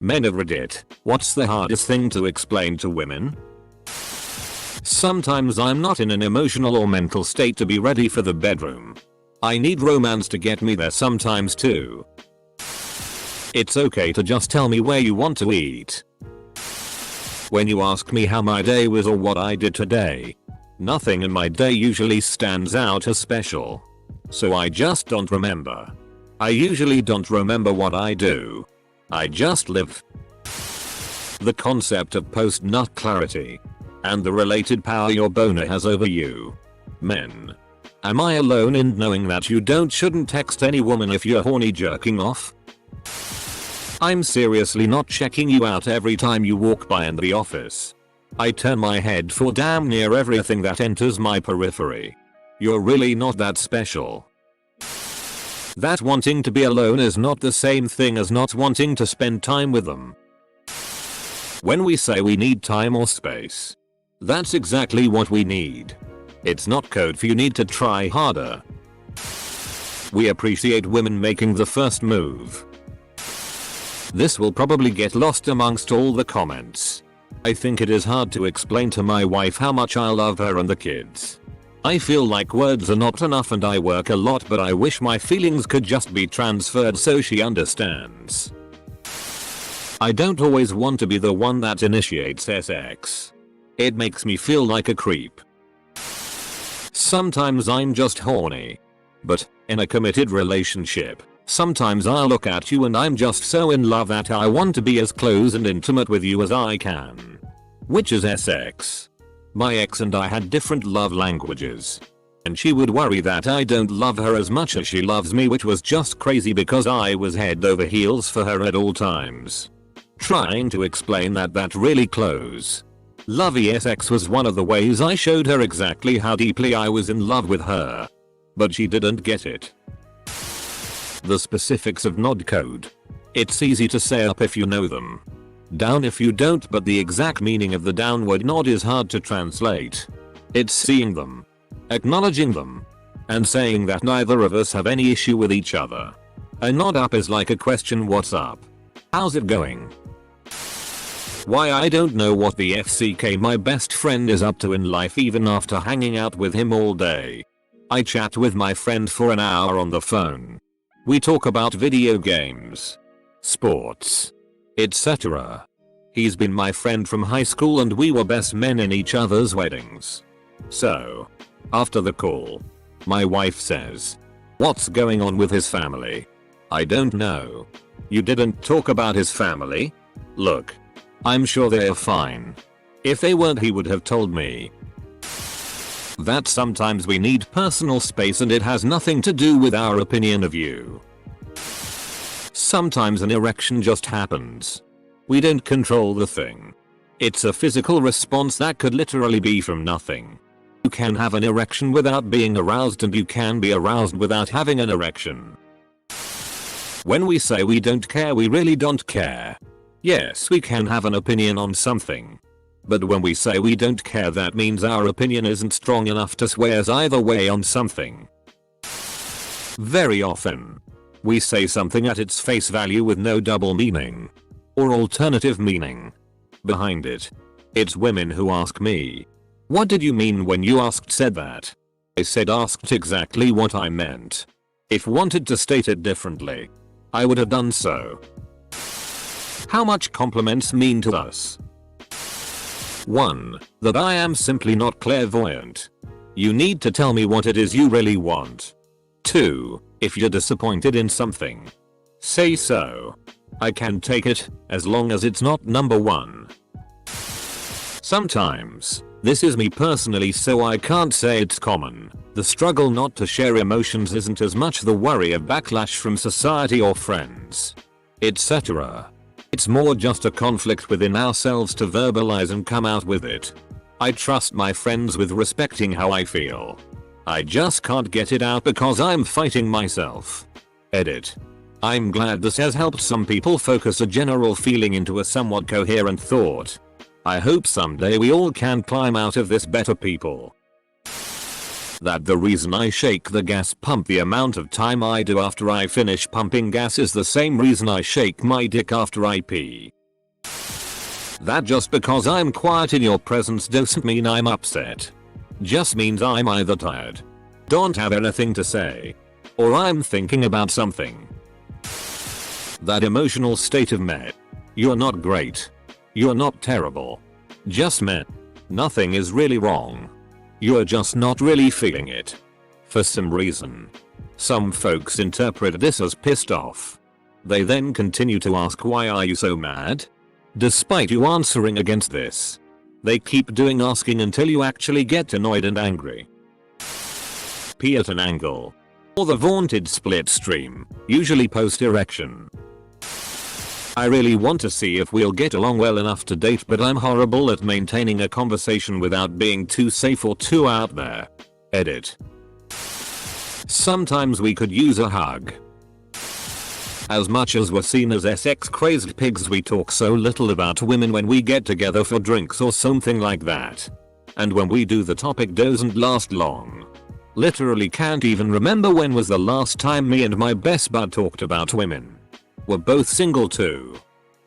Men of Reddit, what's the hardest thing to explain to women? Sometimes I'm not in an emotional or mental state to be ready for the bedroom. I need romance to get me there sometimes too. It's okay to just tell me where you want to eat. When you ask me how my day was or what I did today, nothing in my day usually stands out as special. So I just don't remember. I usually don't remember what I do. I just live. The concept of post-nut clarity and the related power your boner has over you. Men. Am I alone in knowing that you shouldn't text any woman if you're horny jerking off? I'm seriously not checking you out every time you walk by in the office. I turn my head for damn near everything that enters my periphery. You're really not that special. That wanting to be alone is not the same thing as not wanting to spend time with them. When we say we need time or space, that's exactly what we need. It's not code for you need to try harder. We appreciate women making the first move. This will probably get lost amongst all the comments. I think it is hard to explain to my wife how much I love her and the kids. I feel like words are not enough and I work a lot, but I wish my feelings could just be transferred so she understands. I don't always want to be the one that initiates sex. It makes me feel like a creep. Sometimes I'm just horny. But, in a committed relationship, sometimes I'll look at you and I'm just so in love that I want to be as close and intimate with you as I can. Which is sex. My ex and I had different love languages. And she would worry that I don't love her as much as she loves me, which was just crazy because I was head over heels for her at all times. Trying to explain that really close, lovey sex was one of the ways I showed her exactly how deeply I was in love with her. But she didn't get it. The specifics of nod code. It's easy to say up if you know them. Down if you don't, but the exact meaning of the downward nod is hard to translate. It's seeing them, acknowledging them, and saying that neither of us have any issue with each other. A nod up is like a question, what's up? How's it going? Why I don't know what the FCK my best friend is up to in life even after hanging out with him all day. I chat with my friend for an hour on the phone. We talk about video games, sports, etc. He's been my friend from high school and we were best men in each other's weddings. So, after the call, my wife says, "What's going on with his family?" I don't know. You didn't talk about his family? Look, I'm sure they're fine. If they weren't, he would have told me. That sometimes we need personal space and it has nothing to do with our opinion of you. Sometimes an erection just happens. We don't control the thing. It's a physical response that could literally be from nothing. You can have an erection without being aroused and you can be aroused without having an erection. When we say we don't care, we really don't care. Yes, we can have an opinion on something. But when we say we don't care, that means our opinion isn't strong enough to sway us either way on something. Very often, we say something at its face value with no double meaning or alternative meaning behind it. It's women who ask me, "What did you mean when you said that?" I said asked exactly what I meant. If wanted to state it differently, I would have done so. How much compliments mean to us? 1. That I am simply not clairvoyant. You need to tell me what it is you really want. 2. If you're disappointed in something, say so. I can take it, as long as it's not number 1. Sometimes, this is me personally, so I can't say it's common. The struggle not to share emotions isn't as much the worry of backlash from society or friends, etc. It's more just a conflict within ourselves to verbalize and come out with it. I trust my friends with respecting how I feel. I just can't get it out because I'm fighting myself. Edit. I'm glad this has helped some people focus a general feeling into a somewhat coherent thought. I hope someday we all can climb out of this better people. That the reason I shake the gas pump the amount of time I do after I finish pumping gas is the same reason I shake my dick after I pee. That just because I'm quiet in your presence doesn't mean I'm upset. Just means I'm either tired, don't have anything to say, or I'm thinking about something. That emotional state of meh. You're not great. You're not terrible. Just meh. Nothing is really wrong. You're just not really feeling it. For some reason. Some folks interpret this as pissed off. They then continue to ask, why are you so mad? Despite you answering against this. They keep doing asking until you actually get annoyed and angry. Pee at an angle. Or the vaunted split stream, usually post erection. I really want to see if we'll get along well enough to date, but I'm horrible at maintaining a conversation without being too safe or too out there. Edit. Sometimes we could use a hug. As much as we're seen as sex crazed pigs, we talk so little about women when we get together for drinks or something like that. And when we do, the topic doesn't last long. Literally can't even remember when was the last time me and my best bud talked about women. We're both single too.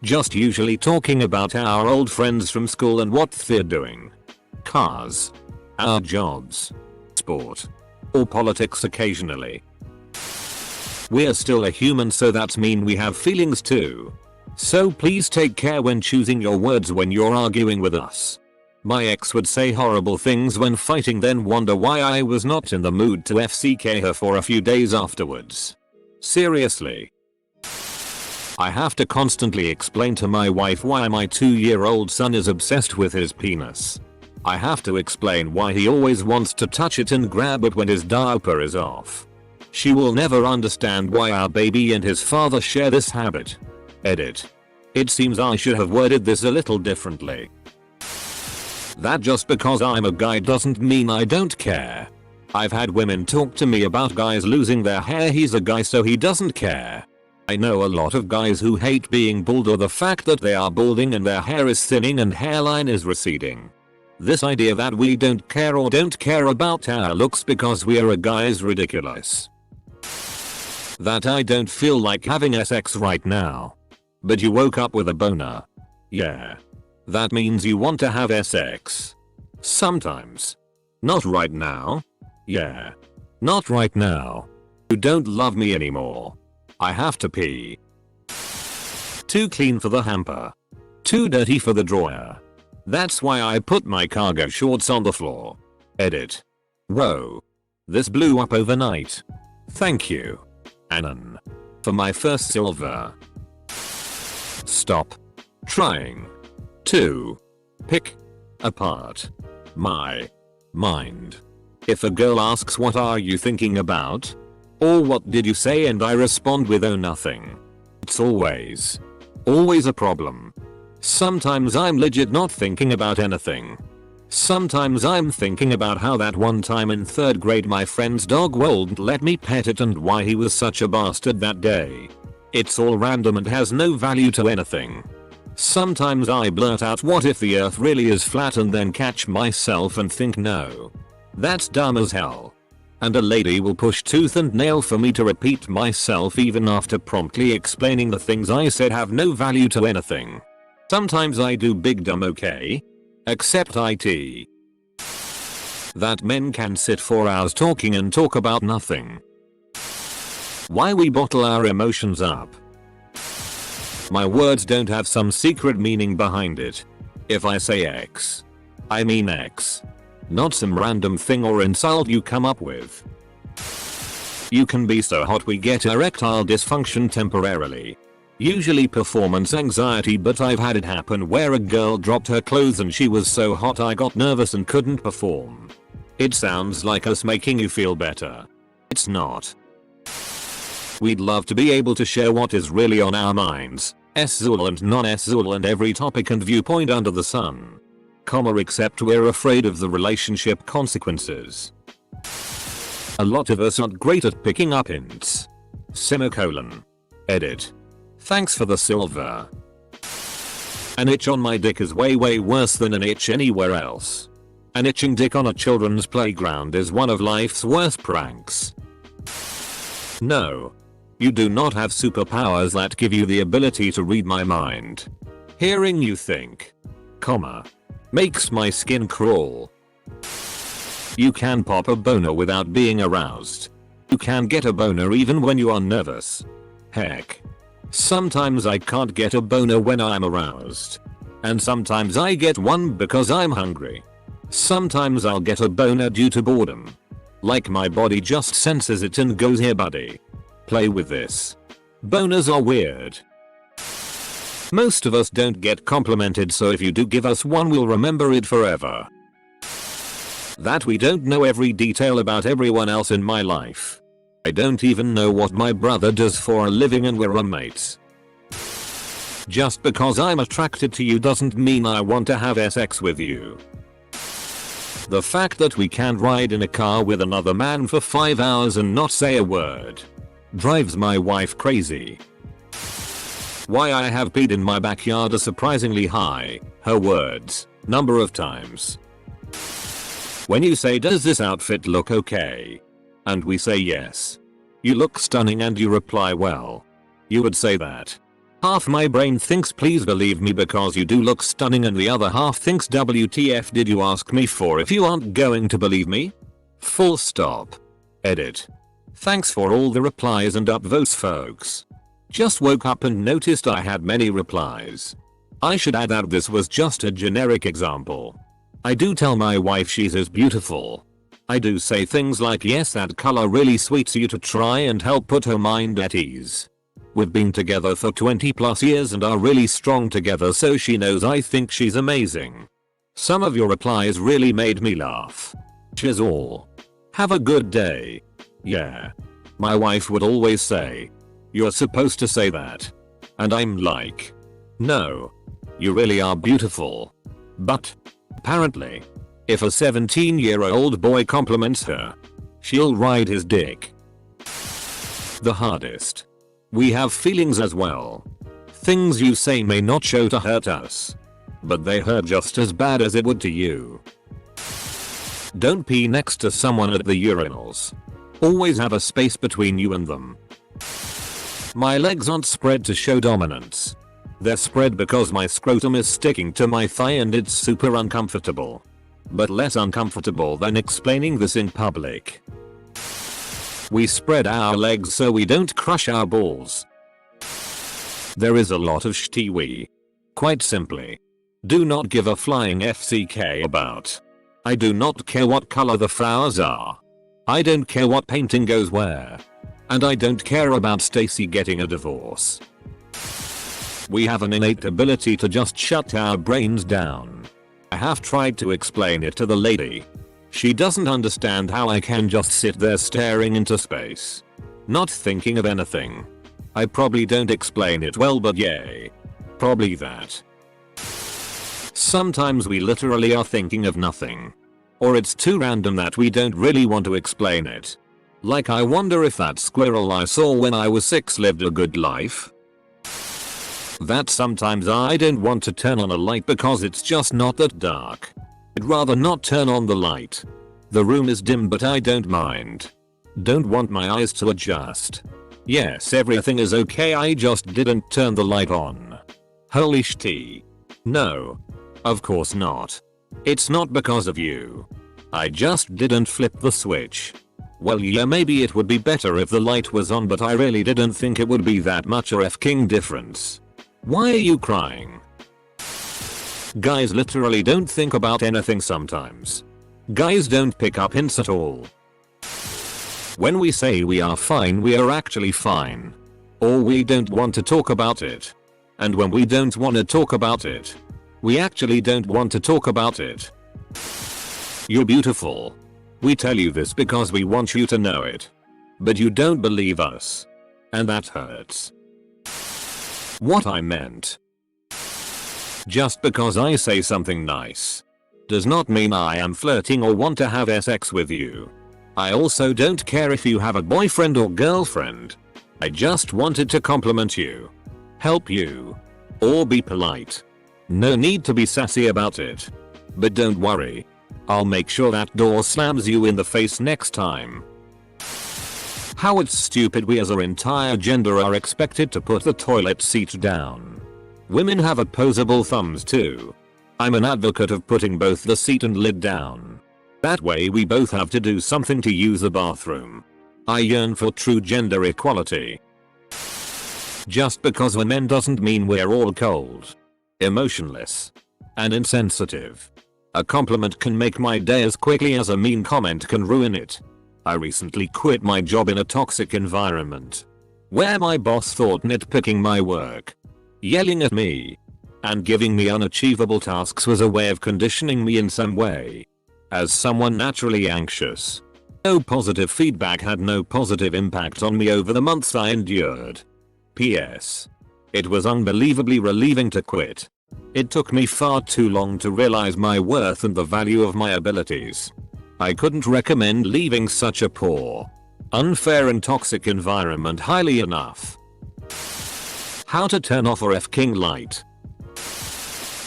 Just usually talking about our old friends from school and what they're doing. Cars. Our jobs. Sport. Or politics occasionally. We're still a human, so that means we have feelings too. So please take care when choosing your words when you're arguing with us. My ex would say horrible things when fighting, then wonder why I was not in the mood to FCK her for a few days afterwards. Seriously. I have to constantly explain to my wife why my 2-year-old son is obsessed with his penis. I have to explain why he always wants to touch it and grab it when his diaper is off. She will never understand why our baby and his father share this habit. Edit. It seems I should have worded this a little differently. That just because I'm a guy doesn't mean I don't care. I've had women talk to me about guys losing their hair. He's a guy, so he doesn't care. I know a lot of guys who hate being bald or the fact that they are balding and their hair is thinning and hairline is receding. This idea that we don't care or don't care about our looks because we are a guy is ridiculous. That I don't feel like having sex right now. But you woke up with a boner. Yeah. That means you want to have sex. Sometimes. Not right now. Yeah. Not right now. You don't love me anymore. I have to pee. Too clean for the hamper. Too dirty for the drawer. That's why I put my cargo shorts on the floor. Edit. Whoa. This blew up overnight. Thank you, Anon, for my first silver. Stop trying to pick apart my mind. If a girl asks what are you thinking about? Or what did you say, and I respond with oh nothing. It's always a problem. Sometimes I'm legit not thinking about anything. Sometimes I'm thinking about how that one time in 3rd grade my friend's dog wouldn't let me pet it and why he was such a bastard that day. It's all random and has no value to anything. Sometimes I blurt out what if the earth really is flat and then catch myself and think no. That's dumb as hell. And a lady will push tooth and nail for me to repeat myself even after promptly explaining the things I said have no value to anything. Sometimes I do big dumb okay? Except IT. That men can sit for hours talking and talk about nothing. Why we bottle our emotions up. My words don't have some secret meaning behind it. If I say X, I mean X. Not some random thing or insult you come up with. You can be so hot we get erectile dysfunction temporarily. Usually performance anxiety, but I've had it happen where a girl dropped her clothes and she was so hot I got nervous and couldn't perform. It sounds like us making you feel better. It's not. We'd love to be able to share what is really on our minds, S-Zul and non-S-Zul and every topic and viewpoint under the sun. Except we're afraid of the relationship consequences. A lot of us aren't great at picking up hints. Semicolon. Edit. Thanks for the silver. An itch on my dick is way worse than an itch anywhere else. An itching dick on a children's playground is one of life's worst pranks. No. You do not have superpowers that give you the ability to read my mind. Hearing you think, makes my skin crawl. You can pop a boner without being aroused. You can get a boner even when you are nervous. Heck. Sometimes I can't get a boner when I'm aroused. And sometimes I get one because I'm hungry. Sometimes I'll get a boner due to boredom. Like my body just senses it and goes, here buddy. Play with this. Boners are weird. Most of us don't get complimented, so if you do give us one, we'll remember it forever. That we don't know every detail about everyone else in my life. I don't even know what my brother does for a living and we're roommates. Just because I'm attracted to you doesn't mean I want to have sex with you. The fact that we can't ride in a car with another man for 5 hours and not say a word drives my wife crazy. Why I have peed in my backyard a surprisingly high, her words, number of times. When you say, does this outfit look okay? And we say yes. You look stunning and you reply, well. You would say that. Half my brain thinks please believe me because you do look stunning, and the other half thinks WTF did you ask me for if you aren't going to believe me? Full stop. Edit. Thanks for all the replies and upvotes folks. Just woke up and noticed I had many replies. I should add that this was just a generic example. I do tell my wife she's as beautiful. I do say things like, yes, that color really suits you, to try and help put her mind at ease. We've been together for 20+ years and are really strong together, so she knows I think she's amazing. Some of your replies really made me laugh. Cheers all. Have a good day. Yeah. My wife would always say, you're supposed to say that. And I'm like, no. You really are beautiful. But apparently, if a 17-year-old boy compliments her, she'll ride his dick. The hardest. We have feelings as well. Things you say may not show to hurt us, but they hurt just as bad as it would to you. Don't pee next to someone at the urinals. Always have a space between you and them. My legs aren't spread to show dominance. They're spread because my scrotum is sticking to my thigh and it's super uncomfortable. But less uncomfortable than explaining this in public. We spread our legs so we don't crush our balls. There is a lot of shit we, quite simply, do not give a flying FCK about. I do not care what color the flowers are. I don't care what painting goes where. And I don't care about Stacy getting a divorce. We have an innate ability to just shut our brains down. I have tried to explain it to the lady. She doesn't understand how I can just sit there staring into space, not thinking of anything. I probably don't explain it well, but yay. Probably that. Sometimes we literally are thinking of nothing. Or it's too random that we don't really want to explain it. Like, I wonder if that squirrel I saw when I was 6 lived a good life. That sometimes I don't want to turn on a light because it's just not that dark. I'd rather not turn on the light. The room is dim but I don't mind. Don't want my eyes to adjust. Yes, everything is okay, I just didn't turn the light on. Holy shit. No. Of course not. It's not because of you. I just didn't flip the switch. Well, yeah, maybe it would be better if the light was on, but I really didn't think it would be that much a f-king difference. Why are you crying? Guys literally don't think about anything sometimes. Guys don't pick up hints at all. When we say we are fine, we are actually fine. Or we don't want to talk about it. And when we don't want to talk about it, we actually don't want to talk about it. You're beautiful. We tell you this because we want you to know it. But you don't believe us. And that hurts. What I meant. Just because I say something nice does not mean I am flirting or want to have sex with you. I also don't care if you have a boyfriend or girlfriend. I just wanted to compliment you, help you, or be polite. No need to be sassy about it. But don't worry. I'll make sure that door slams you in the face next time. How it's stupid we as our entire gender are expected to put the toilet seat down. Women have opposable thumbs too. I'm an advocate of putting both the seat and lid down. That way we both have to do something to use the bathroom. I yearn for true gender equality. Just because we're men doesn't mean we're all cold, emotionless, and insensitive. A compliment can make my day as quickly as a mean comment can ruin it. I recently quit my job in a toxic environment, where my boss thought nitpicking my work, yelling at me, and giving me unachievable tasks was a way of conditioning me in some way. As someone naturally anxious, no positive feedback had no positive impact on me over the months I endured. P.S. It was unbelievably relieving to quit. It took me far too long to realize my worth and the value of my abilities. I couldn't recommend leaving such a poor, unfair and toxic environment highly enough. How to turn off a F-king light.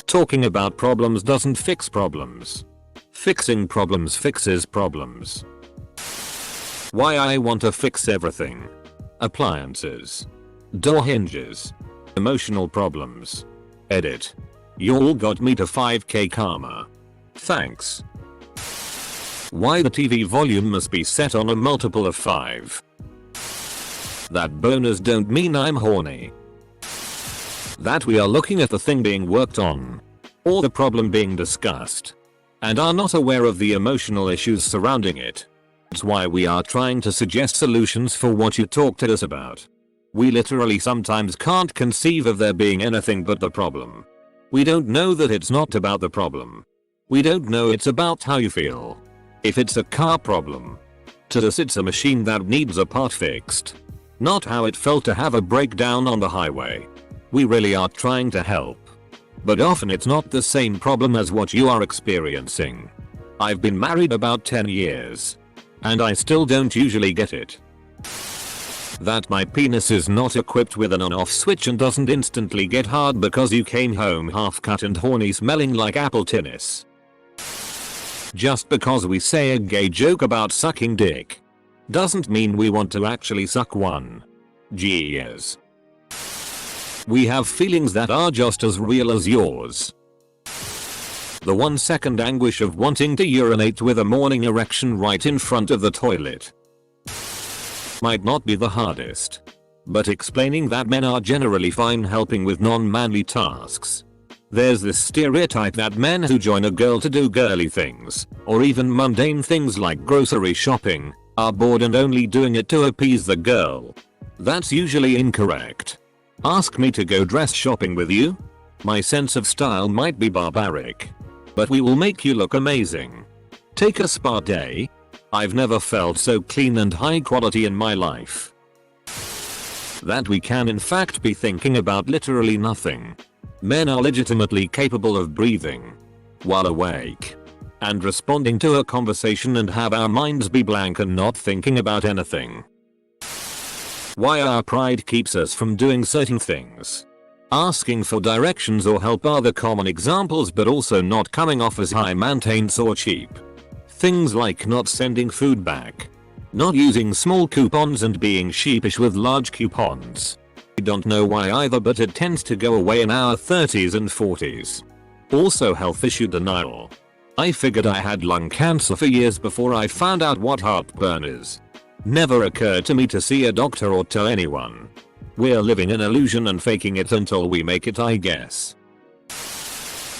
Talking about problems doesn't fix problems. Fixing problems fixes problems. Why I want to fix everything. Appliances. Door hinges. Emotional problems. Edit. You all got me to 5k karma. Thanks. Why the TV volume must be set on a multiple of 5. That boners don't mean I'm horny. That we are looking at the thing being worked on, or the problem being discussed, and are not aware of the emotional issues surrounding it. That's why we are trying to suggest solutions for what you talked to us about. We literally sometimes can't conceive of there being anything but the problem. We don't know that it's not about the problem. We don't know it's about how you feel. If it's a car problem, to us it's a machine that needs a part fixed. Not how it felt to have a breakdown on the highway. We really are trying to help. But often it's not the same problem as what you are experiencing. I've been married about 10 years. And I still don't usually get it. That my penis is not equipped with an on-off switch and doesn't instantly get hard because you came home half-cut and horny smelling like apple tennis. Just because we say a gay joke about sucking dick doesn't mean we want to actually suck one. Jeez. We have feelings that are just as real as yours. The 1 second anguish of wanting to urinate with a morning erection right in front of the toilet might not be the hardest. But explaining that men are generally fine helping with non-manly tasks. There's this stereotype that men who join a girl to do girly things, or even mundane things like grocery shopping, are bored and only doing it to appease the girl. That's usually incorrect. Ask me to go dress shopping with you? My sense of style might be barbaric, but we will make you look amazing. Take a spa day. I've never felt so clean and high quality in my life. That we can in fact be thinking about literally nothing. Men are legitimately capable of breathing while awake and responding to a conversation and have our minds be blank and not thinking about anything. Why our pride keeps us from doing certain things. Asking for directions or help are the common examples, but also not coming off as high maintenance or cheap. Things like not sending food back, not using small coupons and being sheepish with large coupons. I don't know why either, but it tends to go away in our 30s and 40s. Also health issue denial. I figured I had lung cancer for years before I found out what heartburn is. Never occurred to me to see a doctor or tell anyone. We're living an illusion and faking it until we make it, I guess.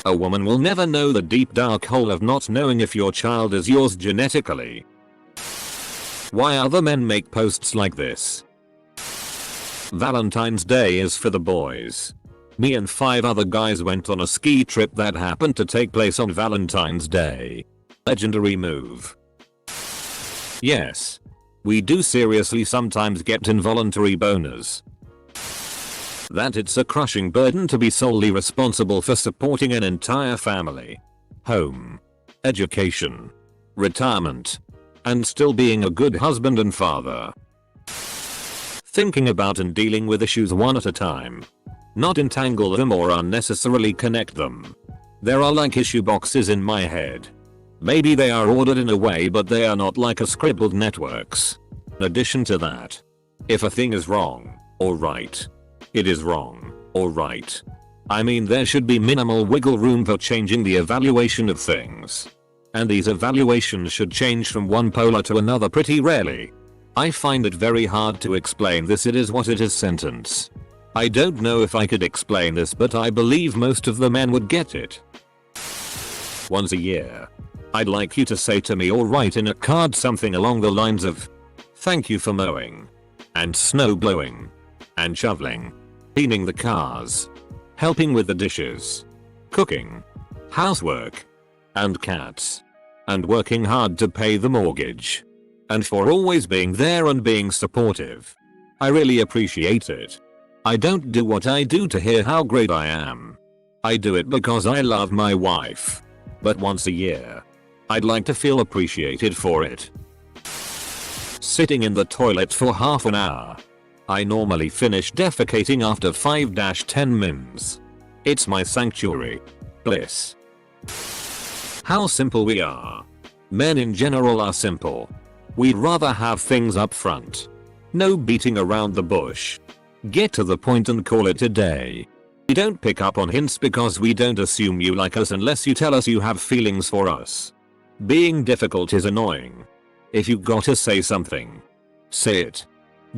A woman will never know the deep dark hole of not knowing if your child is yours genetically. Why other men make posts like this. Valentine's Day is for the boys. Me and 5 other guys went on a ski trip that happened to take place on Valentine's Day. Legendary move. Yes. We do seriously sometimes get involuntary boners. That it's a crushing burden to be solely responsible for supporting an entire family, home, education, retirement, and still being a good husband and father. Thinking about and dealing with issues one at a time. Not entangle them or unnecessarily connect them. There are like issue boxes in my head. Maybe they are ordered in a way, but they are not like a scribbled networks. In addition to that, if a thing is wrong or right, it is wrong or right. I mean, there should be minimal wiggle room for changing the evaluation of things. And these evaluations should change from one polar to another pretty rarely. I find it very hard to explain this "it is what it is" sentence. I don't know if I could explain this, but I believe most of the men would get it. Once a year, I'd like you to say to me or write in a card something along the lines of, "Thank you for mowing, and snow blowing, and shoveling, cleaning the cars, helping with the dishes, cooking, housework, and cats, and working hard to pay the mortgage, and for always being there and being supportive. I really appreciate it. I don't do what I do to hear how great I am. I do it because I love my wife. But once a year, I'd like to feel appreciated for it." Sitting in the toilet for half an hour. I normally finish defecating after 5-10 mins. It's my sanctuary. Bliss. How simple we are. Men in general are simple. We'd rather have things up front. No beating around the bush. Get to the point and call it a day. We don't pick up on hints because we don't assume you like us unless you tell us you have feelings for us. Being difficult is annoying. If you gotta say something, say it.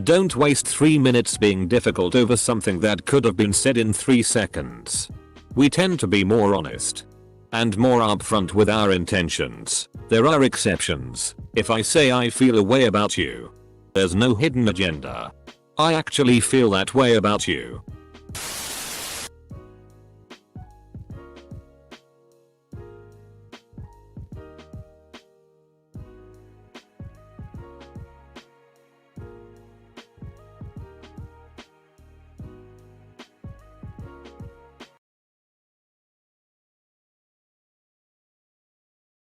Don't waste 3 minutes being difficult over something that could have been said in 3 seconds. We tend to be more honest and more upfront with our intentions. There are exceptions. If I say I feel a way about you, there's no hidden agenda. I actually feel that way about you.